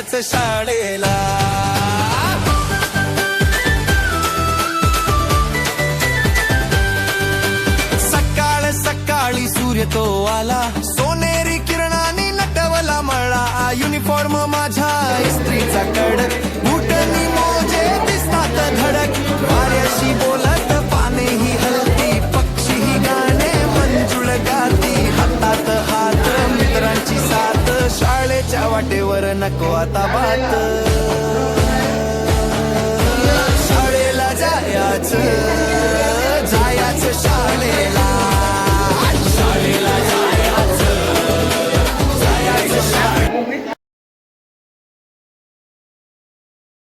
जायचं शाळेला. सकाळ सकाळी सूर्य तो आला, सोनेरी किरणांनी नटवला मळा. युनिफॉर्म माझ्या इस्त्रीचा कडक, बुटनी मोजे दिसतात धडक. वाऱ्याशी बोलत पानेही हलती, पक्षीही गाणे मंजुळ गाती. हातात हात मित्रांची साथ, शाळेच्या वाटेवर नको आता बात. शाळेला जायचं जायचं शाळेला.